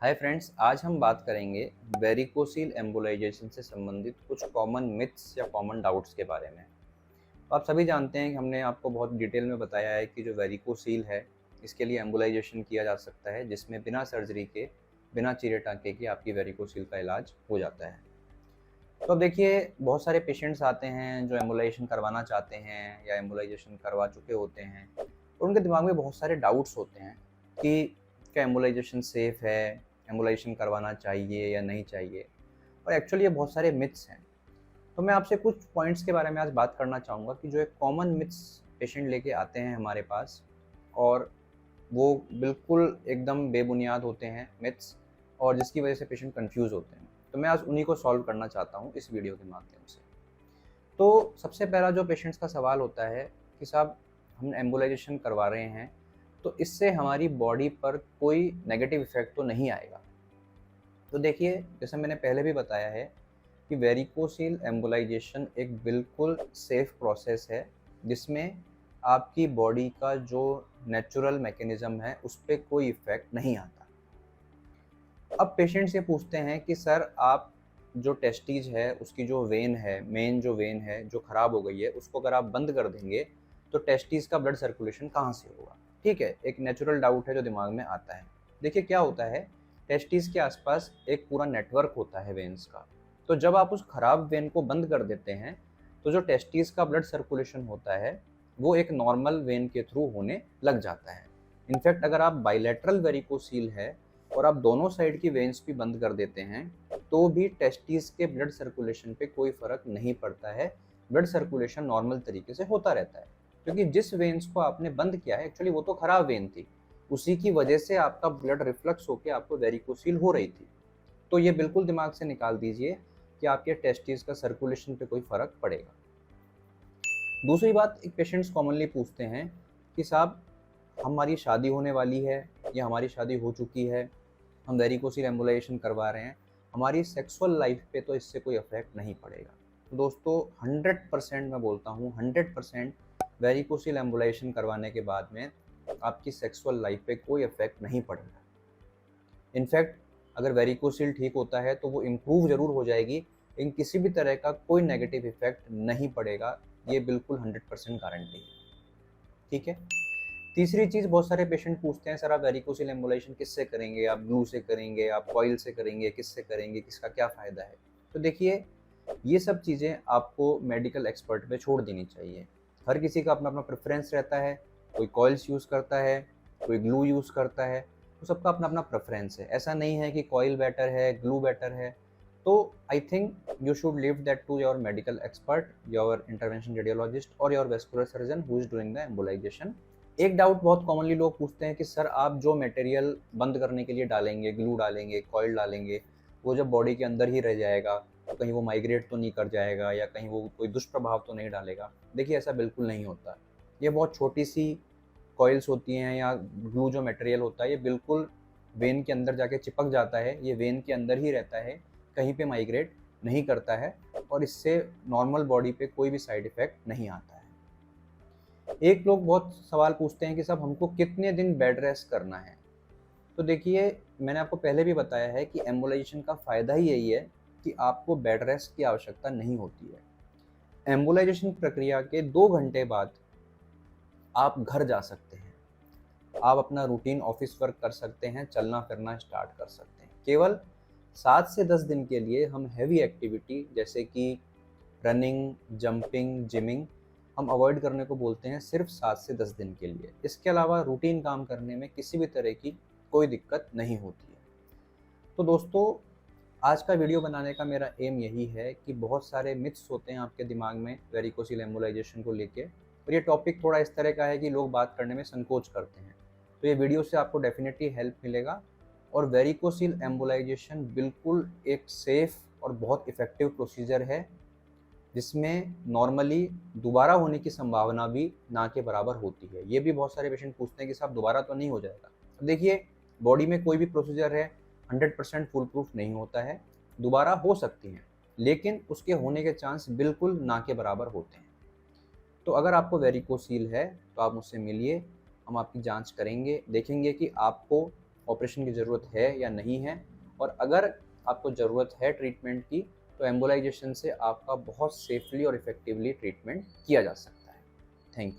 Hi friends, आज हम बात करेंगे वेरिकोसील एम्बोलाइजेशन से संबंधित कुछ कॉमन मिथ्स या कॉमन डाउट्स के बारे में। तो आप सभी जानते हैं कि हमने आपको बहुत डिटेल में बताया है कि जो वेरिकोसील है इसके लिए एम्बोलाइजेशन किया जा सकता है, जिसमें बिना सर्जरी के, बिना चीरे टाँके के आपकी वेरिकोसील का इलाज हो जाता है। तो अब देखिए, बहुत सारे पेशेंट्स आते हैं जो एम्बोलाइजेशन करवाना चाहते हैं या एम्बोलाइजेशन करवा चुके होते हैं और उनके दिमाग में बहुत सारे डाउट्स होते हैं कि क्या एम्बोलाइजेशन सेफ़ है, एम्बोलाइजेशन करवाना चाहिए या नहीं चाहिए। और एक्चुअली ये बहुत सारे मिथ्स हैं। तो मैं आपसे कुछ पॉइंट्स के बारे में आज बात करना चाहूँगा कि जो एक कॉमन मिथ्स पेशेंट लेके आते हैं हमारे पास, और वो बिल्कुल एकदम बेबुनियाद होते हैं मिथ्स, और जिसकी वजह से पेशेंट कंफ्यूज होते हैं। तो मैं आज उन्हीं को सॉल्व करना चाहता हूँ इस वीडियो के माध्यम से। तो सबसे पहला जो पेशेंट्स का सवाल होता है कि साहब, हम एम्बोलाइजेशन करवा रहे हैं तो इससे हमारी बॉडी पर कोई नेगेटिव इफ़ेक्ट तो नहीं आएगा। तो देखिए, जैसे मैंने पहले भी बताया है कि वेरिकोसील एम्बोलाइजेशन एक बिल्कुल सेफ़ प्रोसेस है, जिसमें आपकी बॉडी का जो नेचुरल मैकेनिज़्म है उस पे कोई इफ़ेक्ट नहीं आता। अब पेशेंट से पूछते हैं कि सर, आप जो टेस्टीज है उसकी जो वेन है, मेन जो वेन है जो ख़राब हो गई है, उसको अगर आप बंद कर देंगे तो टेस्टीज का ब्लड सर्कुलेशन कहाँ से होगा? ठीक है, एक नेचुरल डाउट है जो दिमाग में आता है। देखिए क्या होता है, टेस्टीज के आसपास एक पूरा नेटवर्क होता है वेन्स का। तो जब आप उस खराब वेन को बंद कर देते हैं तो जो टेस्टीज का ब्लड सर्कुलेशन होता है वो एक नॉर्मल वेन के थ्रू होने लग जाता है। इनफैक्ट अगर आप बाइलेटरल वेरिकोसील है और आप दोनों साइड की वेन्स भी बंद कर देते हैं तो भी टेस्टिस के ब्लड सर्कुलेशन पे कोई फ़र्क नहीं पड़ता है। ब्लड सर्कुलेशन नॉर्मल तरीके से होता रहता है, क्योंकि जिस वेन्स को आपने बंद किया है एक्चुअली वो तो खराब वेन थी, उसी की वजह से आपका ब्लड रिफ्लक्स होकर आपको वेरिकोसील हो रही थी। तो ये बिल्कुल दिमाग से निकाल दीजिए कि आपके टेस्टिस का सर्कुलेशन पे कोई फ़र्क पड़ेगा। दूसरी बात, एक पेशेंट्स कॉमनली पूछते हैं कि साहब, हमारी शादी होने वाली है या हमारी शादी हो चुकी है, हम वेरिकोसील एम्बोलाइजेशन करवा रहे हैं, हमारी सेक्सुअल लाइफ पे तो इससे कोई इफेक्ट नहीं पड़ेगा। तो दोस्तों, 100% मैं बोलता हूँ, 100% वेरिकोसील एम्बोलाइजेशन करवाने के बाद में आपकी सेक्सुअल लाइफ पे कोई इफेक्ट नहीं पड़ेगा। इनफैक्ट अगर वेरिकोसील ठीक होता है तो वो इम्प्रूव ज़रूर हो जाएगी, लेकिन किसी भी तरह का कोई नेगेटिव इफेक्ट नहीं पड़ेगा। ये बिल्कुल 100% गारंटी है। ठीक है। तीसरी चीज़, बहुत सारे पेशेंट पूछते हैं, सर आप वेरिकोसील एम्बोलाइजेशन किससे करेंगे? आप ग्लू से करेंगे, आप कॉइल से करेंगे, किससे करेंगे, किसका क्या फ़ायदा है? तो देखिए, ये सब चीज़ें आपको मेडिकल एक्सपर्ट पे छोड़ देनी चाहिए। हर किसी का अपना अपना प्रेफरेंस रहता है। कोई कॉइल्स यूज़ करता है, कोई ग्लू यूज़ करता है, तो सबका अपना अपना प्रेफरेंस है। ऐसा नहीं है कि कॉइल बेटर है, ग्लू बेटर है। तो I think you should leave that to your medical expert, your intervention radiologist और your vascular surgeon who is doing the embolisation. एक डाउट बहुत कॉमनली लोग पूछते हैं कि सर, आप जो मटेरियल बंद करने के लिए डालेंगे, ग्लू डालेंगे, कॉइल डालेंगे, वो जब बॉडी के अंदर ही रह जाएगा तो कहीं वो माइग्रेट तो नहीं कर जाएगा या कहीं वो कोई दुष्प्रभाव तो नहीं डालेगा? देखिए, ऐसा बिल्कुल नहीं होता। ये बहुत छोटी सी कॉइल्स होती हैं या ग्लू जो मटेरियल होता है, ये बिल्कुल वेन के अंदर जाके चिपक जाता है, ये वेन के अंदर ही रहता है, कहीं पे माइग्रेट नहीं करता है, और इससे नॉर्मल बॉडी पे कोई भी साइड इफ़ेक्ट नहीं आता है। एक लोग बहुत सवाल पूछते हैं कि साहब, हमको कितने दिन बेड रेस्ट करना है? तो देखिए, मैंने आपको पहले भी बताया है कि एम्बोलाइजेशन का फ़ायदा ही यही है कि आपको बेड रेस्ट की आवश्यकता नहीं होती है। एम्बोलाइजेशन प्रक्रिया के 2 घंटे बाद आप घर जा सकते हैं। आप अपना रूटीन ऑफिस वर्क कर सकते हैं, चलना फिरना स्टार्ट कर सकते हैं। केवल 7 से 10 दिन के लिए हम हैवी एक्टिविटी जैसे कि रनिंग, जंपिंग, जिमिंग हम अवॉइड करने को बोलते हैं, सिर्फ 7 से 10 दिन के लिए। इसके अलावा रूटीन काम करने में किसी भी तरह की कोई दिक्कत नहीं होती है। तो दोस्तों, आज का वीडियो बनाने का मेरा एम यही है कि बहुत सारे मिथ्स होते हैं आपके दिमाग में वेरिकोसील एम्बोलाइजेशन को लेके, और ये टॉपिक थोड़ा इस तरह का है कि लोग बात करने में संकोच करते हैं। तो ये वीडियो से आपको डेफिनेटली हेल्प मिलेगा। और वेरिकोसील एम्बोलाइजेशन बिल्कुल एक सेफ़ और बहुत इफ़ेक्टिव प्रोसीजर है, जिसमें नॉर्मली दोबारा होने की संभावना भी ना के बराबर होती है। ये भी बहुत सारे पेशेंट पूछते हैं कि साहब, दोबारा तो नहीं हो जाएगा? तो देखिए, बॉडी में कोई भी प्रोसीजर है 100% फुल प्रूफ नहीं होता है। दोबारा हो सकती हैं, लेकिन उसके होने के चांस बिल्कुल ना के बराबर होते हैं। तो अगर आपको वेरिकोसील है तो आप मुझसे मिलिए, हम आपकी जांच करेंगे, देखेंगे कि आपको ऑपरेशन की ज़रूरत है या नहीं है, और अगर आपको ज़रूरत है ट्रीटमेंट की तो एम्बोलाइजेशन से आपका बहुत सेफली और इफ़ेक्टिवली ट्रीटमेंट किया जा सकता है। Thank you.